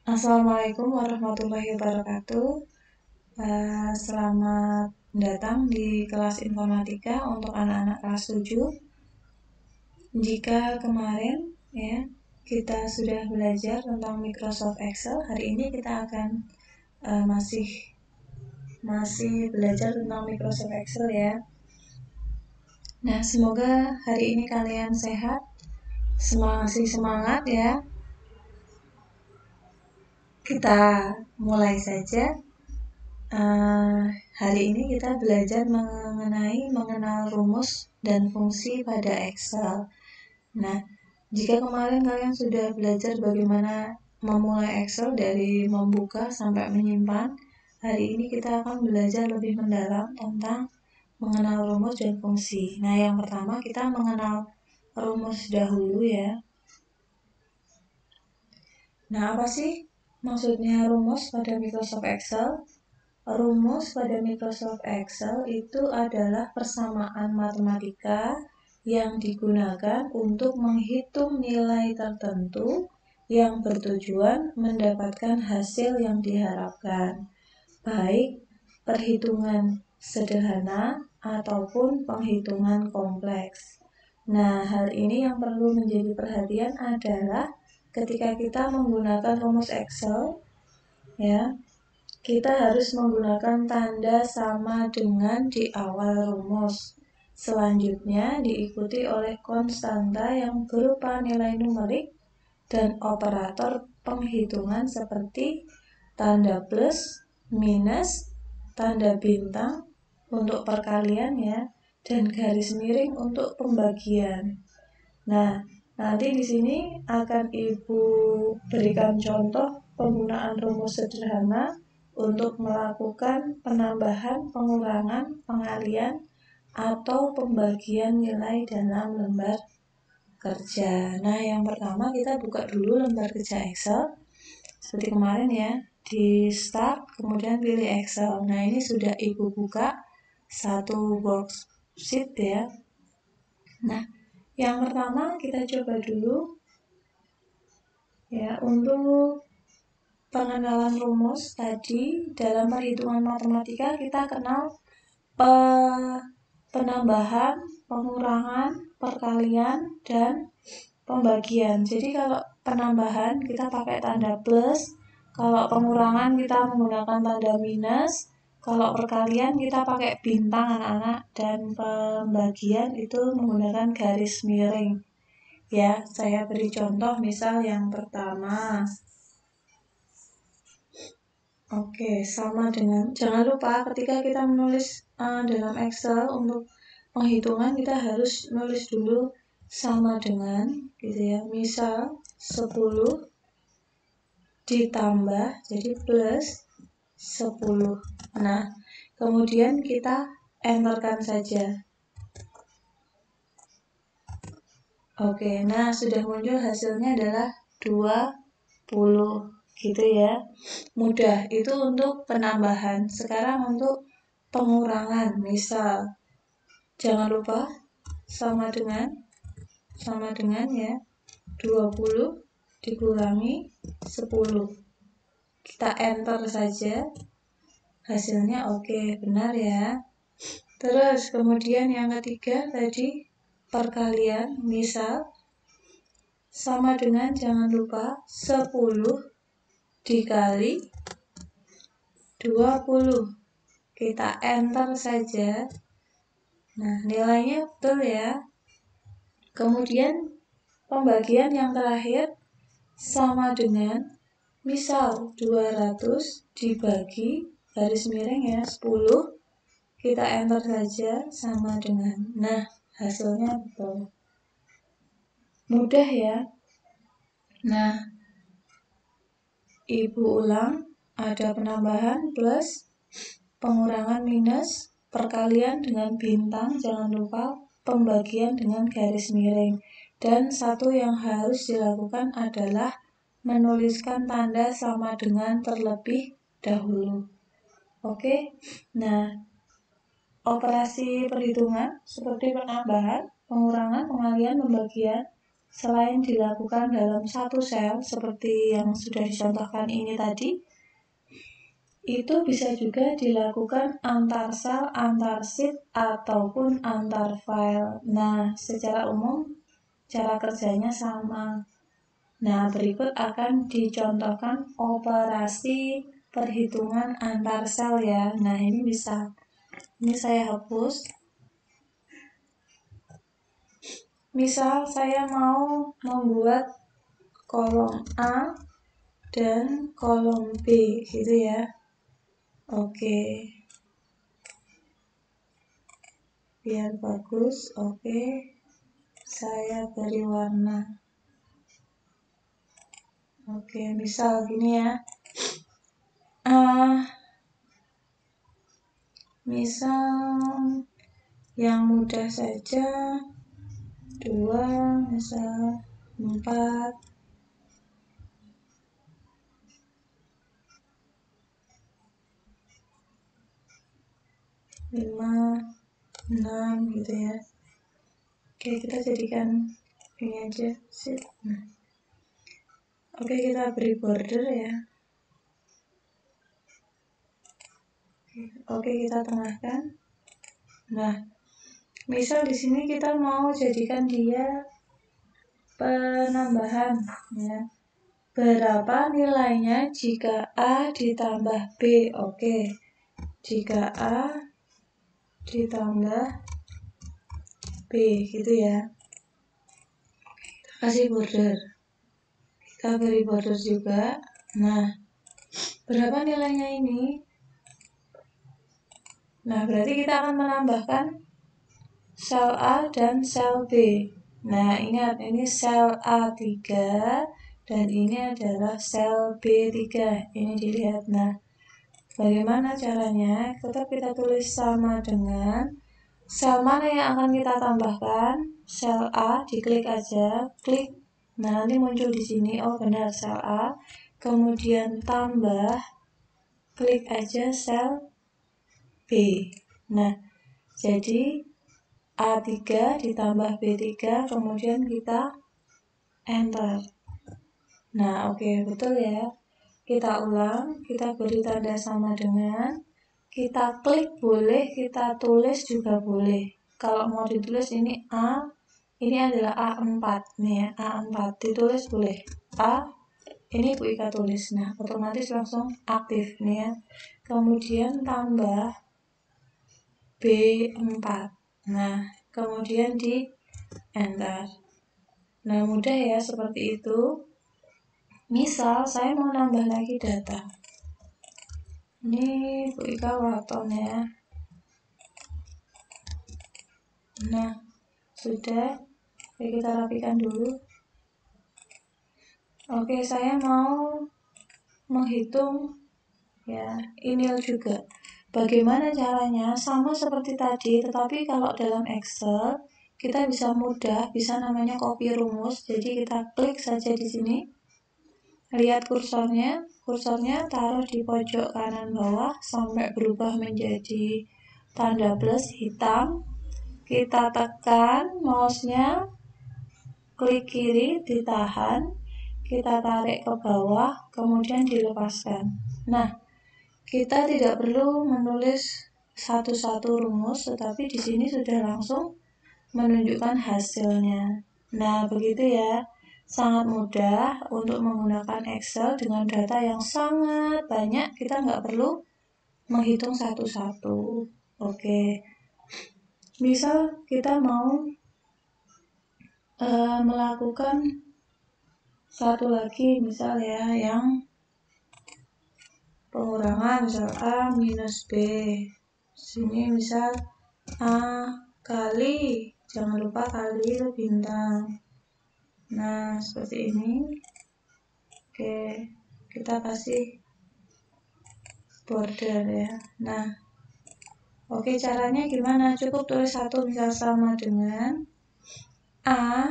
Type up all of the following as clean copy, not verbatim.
Assalamualaikum warahmatullahi wabarakatuh. Selamat datang di kelas informatika untuk anak-anak kelas 7. Jika kemarin kita sudah belajar tentang Microsoft Excel, hari ini kita akan masih belajar tentang Microsoft Excel ya. Nah, semoga hari ini kalian sehat, masih semangat ya. Kita mulai saja. Hari ini kita belajar mengenal rumus dan fungsi pada Excel. Nah, jika kemarin kalian sudah belajar bagaimana memulai Excel dari membuka sampai menyimpan, hari ini kita akan belajar lebih mendalam tentang mengenal rumus dan fungsi. Nah, yang pertama kita mengenal rumus dahulu ya. Nah, apa sih maksudnya rumus pada Microsoft Excel? Rumus pada Microsoft Excel itu adalah persamaan matematika yang digunakan untuk menghitung nilai tertentu yang bertujuan mendapatkan hasil yang diharapkan, baik perhitungan sederhana ataupun penghitungan kompleks. Nah, hal ini yang perlu menjadi perhatian adalah ketika kita menggunakan rumus Excel, ya, kita harus menggunakan tanda sama dengan di awal rumus. Selanjutnya diikuti oleh konstanta yang berupa nilai numerik dan operator penghitungan seperti tanda plus, minus, tanda bintang untuk perkalian ya, dan garis miring untuk pembagian. Nah, nanti di sini akan Ibu berikan contoh penggunaan rumus sederhana untuk melakukan penambahan, pengurangan, pengalian, atau pembagian nilai dalam lembar kerja. Nah, yang pertama kita buka dulu lembar kerja Excel. Seperti kemarin ya, di start, kemudian pilih Excel. Nah, ini sudah Ibu buka satu worksheet ya. Nah, yang pertama kita coba dulu ya, untuk pengenalan rumus tadi dalam perhitungan matematika kita kenal penambahan, pengurangan, perkalian, dan pembagian. Jadi kalau penambahan kita pakai tanda plus, kalau pengurangan kita menggunakan tanda minus, kalau perkalian kita pakai bintang anak-anak, dan pembagian itu menggunakan garis miring. Ya, saya beri contoh misal yang pertama. Oke, sama dengan, jangan lupa ketika kita menulis dalam Excel untuk penghitungan kita harus nulis dulu sama dengan gitu ya. Misal 10 ditambah jadi plus 10. Nah, kemudian kita enterkan saja. Oke, nah sudah muncul hasilnya adalah 20 gitu ya. Mudah, itu untuk penambahan. Sekarang untuk pengurangan, misal jangan lupa sama dengan ya, 20 dikurangi 10. Kita enter saja. Hasilnya oke, benar ya. Terus kemudian yang ketiga tadi perkalian, misal sama dengan, jangan lupa 10 dikali 20. Kita enter saja. Nah, nilainya betul ya. Kemudian pembagian yang terakhir sama dengan, misal 200 dibagi garis miring ya 10. Kita enter saja sama dengan. Nah, hasilnya betul. Mudah ya. Nah, Ibu ulang, ada penambahan plus, pengurangan minus, perkalian dengan bintang, jangan lupa, pembagian dengan garis miring. Dan satu yang harus dilakukan adalah menuliskan tanda sama dengan terlebih dahulu. Oke, nah operasi perhitungan seperti penambahan, pengurangan, pengalian, pembagian selain dilakukan dalam satu sel seperti yang sudah dicontohkan ini tadi, itu bisa juga dilakukan antar sel, antar sheet, ataupun antar file. Nah, secara umum cara kerjanya sama. Nah, berikut akan dicontohkan operasi perhitungan antar sel ya. Nah, ini bisa. Ini saya hapus. Misal saya mau membuat kolom A dan kolom B gitu ya. Oke. Biar bagus, oke. Saya beri warna. Oke, misal gini ya. Misal yang mudah saja 2, misal 4, 5, 6 gitu ya. Oke, kita jadikan ini aja sih. Oke, kita beri border ya. Oke, kita tengahkan. Nah, misal di sini kita mau jadikan dia penambahan ya. Berapa nilainya jika A ditambah B? Oke. Jika A ditambah B gitu ya. Kita kasih border. Kita beri border juga. Nah, berapa nilainya ini? Nah, berarti kita akan menambahkan sel A dan sel B. Nah, ingat ini sel A3 dan ini adalah sel B3. Ini dilihat. Nah, bagaimana caranya? Tetap kita tulis sama dengan sel mana yang akan kita tambahkan? Sel A, diklik aja, klik. Nah, nanti muncul di sini. Oh, benar sel A. Kemudian tambah, klik aja sel B. Nah, jadi A3 ditambah B3, kemudian kita enter. Nah, oke, betul ya. Kita ulang, kita beri tanda sama dengan, kita klik boleh, kita tulis juga boleh. Kalau mau ditulis ini A, ini adalah A4 nih ya, A4 ditulis boleh. A, ini Bu Ika tulis. Nah, otomatis langsung aktif nih ya. Kemudian tambah B4. Nah, kemudian di enter. Nah, mudah ya seperti itu. Misal saya mau nambah lagi data. Ini Bu Ika waton ya. Nah, sudah. Oke, kita rapikan dulu. Oke, saya mau menghitung ya email juga. Bagaimana caranya? Sama seperti tadi, tetapi kalau dalam Excel kita bisa mudah, bisa namanya copy rumus. Jadi kita klik saja di sini. Lihat kursornya taruh di pojok kanan bawah sampai berubah menjadi tanda plus hitam. Kita tekan mouse-nya, klik kiri, ditahan, kita tarik ke bawah, kemudian dilepaskan. Nah, kita tidak perlu menulis satu-satu rumus, tetapi di sini sudah langsung menunjukkan hasilnya. Nah, begitu ya. Sangat mudah untuk menggunakan Excel dengan data yang sangat banyak. Kita nggak perlu menghitung satu-satu. Oke. Misal kita mau melakukan satu lagi, misal ya, yang pengurangan, misal A minus B. Sini misal A kali, jangan lupa kali itu bintang. Nah, seperti ini. Oke, kita kasih border ya. Nah, oke, caranya gimana? Cukup tulis satu, misal sama dengan A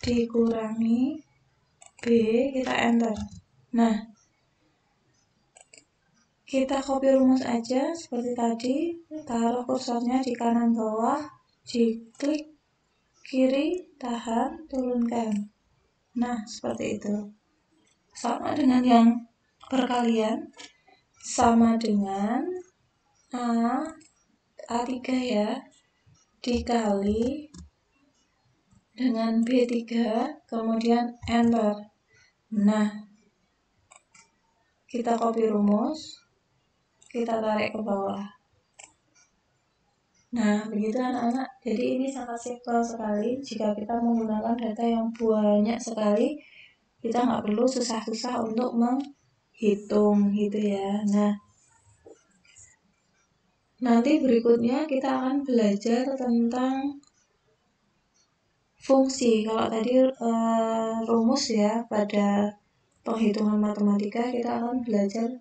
dikurangi B, kita enter. Nah, kita copy rumus aja seperti tadi, taruh kursornya di kanan bawah, diklik kiri, tahan, turunkan. Nah, seperti itu. Sama dengan yang perkalian, sama dengan A3 ya, dikali dengan B3, kemudian enter. Nah, kita copy rumus, kita tarik ke bawah. Nah, begitu anak-anak. Jadi ini sangat simpel sekali. Jika kita menggunakan data yang banyak sekali, kita nggak perlu susah-susah untuk menghitung gitu ya. Nah, nanti berikutnya kita akan belajar tentang fungsi. Kalau tadi rumus ya, pada penghitungan matematika kita akan belajar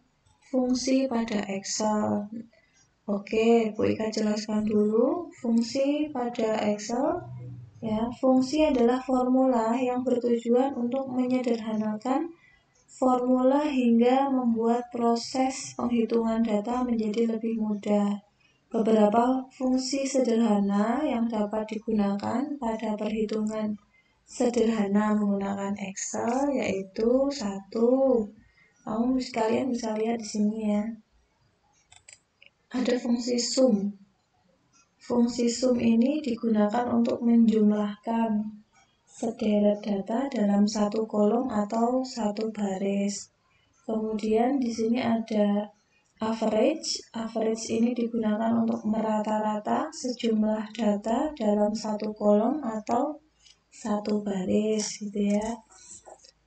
fungsi pada Excel. Oke, Bu Ika jelaskan dulu fungsi pada Excel. Ya, fungsi adalah formula yang bertujuan untuk menyederhanakan formula hingga membuat proses penghitungan data menjadi lebih mudah. Beberapa fungsi sederhana yang dapat digunakan pada perhitungan sederhana menggunakan Excel yaitu satu, kalian bisa lihat di sini ya. Ada fungsi sum. Fungsi sum ini digunakan untuk menjumlahkan sederet data dalam satu kolom atau satu baris. Kemudian di sini ada average. Average ini digunakan untuk merata-rata sejumlah data dalam satu kolom atau satu baris gitu ya.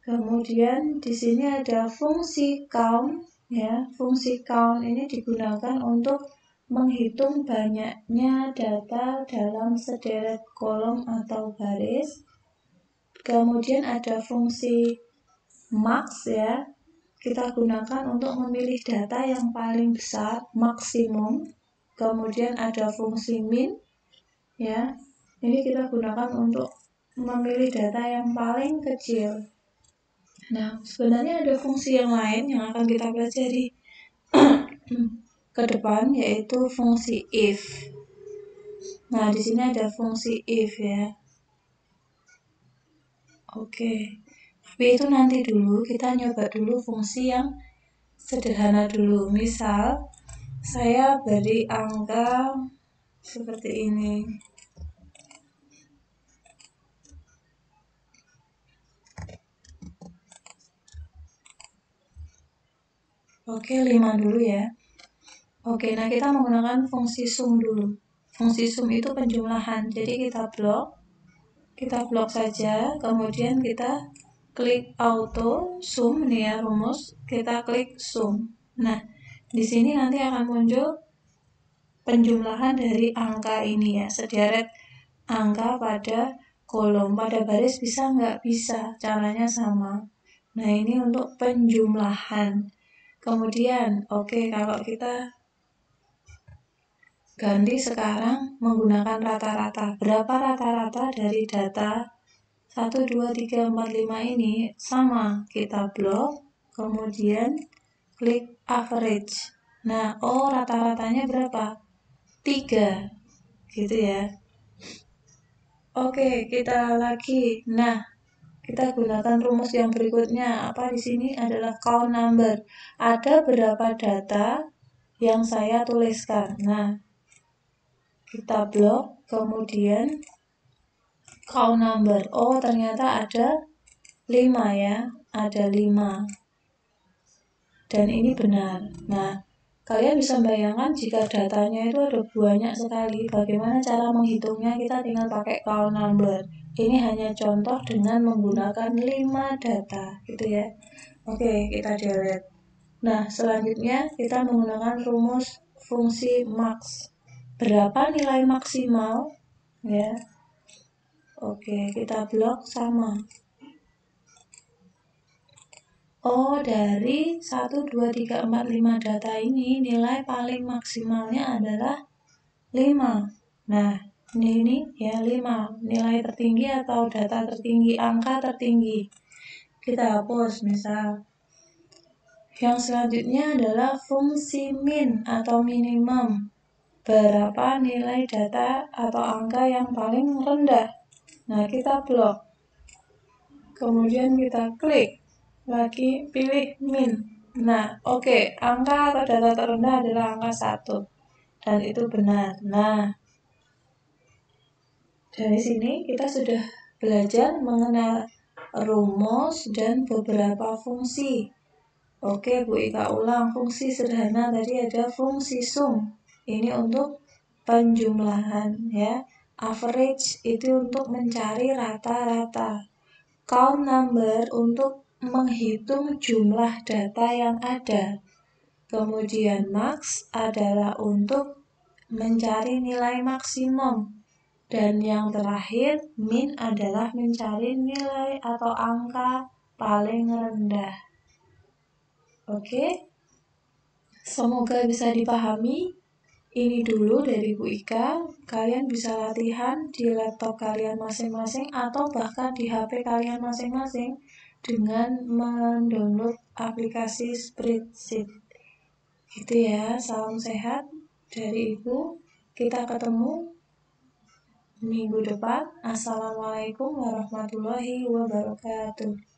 Kemudian di sini ada fungsi count ya. Fungsi count ini digunakan untuk menghitung banyaknya data dalam sederet kolom atau baris. Kemudian ada fungsi max ya. Kita gunakan untuk memilih data yang paling besar, maksimum. Kemudian ada fungsi min, ya. Ini kita gunakan untuk memilih data yang paling kecil. Nah, sebenarnya ada fungsi yang lain yang akan kita pelajari ke depan, yaitu fungsi if. Nah, di sini ada fungsi if ya. Oke. Tapi itu nanti dulu, kita nyoba dulu fungsi yang sederhana dulu. Misal, saya beri angka seperti ini. Oke, 5 dulu ya. Oke, nah kita menggunakan fungsi sum dulu. Fungsi sum itu penjumlahan. Jadi kita blok saja, kemudian kita klik auto sum nih ya, rumus. Kita klik sum. Nah, di sini nanti akan muncul penjumlahan dari angka ini ya, sederet angka pada kolom. Pada baris bisa nggak? Bisa, caranya sama. Nah, ini untuk penjumlahan. Kemudian, kalau kita ganti sekarang menggunakan rata-rata. Berapa rata-rata dari data 1, 2, 3, 4, 5 ini? Sama, kita blok, kemudian klik average. Nah, rata-ratanya berapa? 3, gitu ya. Oke, kita lagi. Nah, kita gunakan rumus yang berikutnya. Apa di sini adalah count number. Ada berapa data yang saya tuliskan. Nah, kita blok, kemudian count number. Ternyata ada 5 ya. Ada 5. Dan ini benar. Nah, kalian bisa bayangkan jika datanya itu ada banyak sekali. Bagaimana cara menghitungnya? Kita tinggal pakai count number. Ini hanya contoh dengan menggunakan 5 data, gitu ya. Oke, kita delete. Nah, selanjutnya kita menggunakan rumus fungsi max. Berapa nilai maksimal? Ya. Oke, kita blok sama. Dari 1, 2, 3, 4, 5 data ini nilai paling maksimalnya adalah 5. Nah, ini ya 5. Nilai tertinggi atau data tertinggi, angka tertinggi. Kita hapus misal. Yang selanjutnya adalah fungsi min atau minimum. Berapa nilai data atau angka yang paling rendah? Nah, kita blok. Kemudian kita klik lagi, pilih min. Nah, oke, angka atau data terendah adalah angka 1. Dan itu benar. Nah, dari sini kita sudah belajar mengenal rumus dan beberapa fungsi. Oke, Bu Ika ulang. Fungsi sederhana tadi ada fungsi sum. Ini untuk penjumlahan ya. Average itu untuk mencari rata-rata. Count number untuk menghitung jumlah data yang ada. Kemudian max adalah untuk mencari nilai maksimum. Dan yang terakhir, min adalah mencari nilai atau angka paling rendah. Oke, semoga bisa dipahami. Ini dulu dari Bu Ika. Kalian bisa latihan di laptop kalian masing-masing atau bahkan di HP kalian masing-masing dengan mendownload aplikasi Spreadsheet. Gitu ya, salam sehat dari Ibu. Kita ketemu minggu depan. Assalamualaikum warahmatullahi wabarakatuh.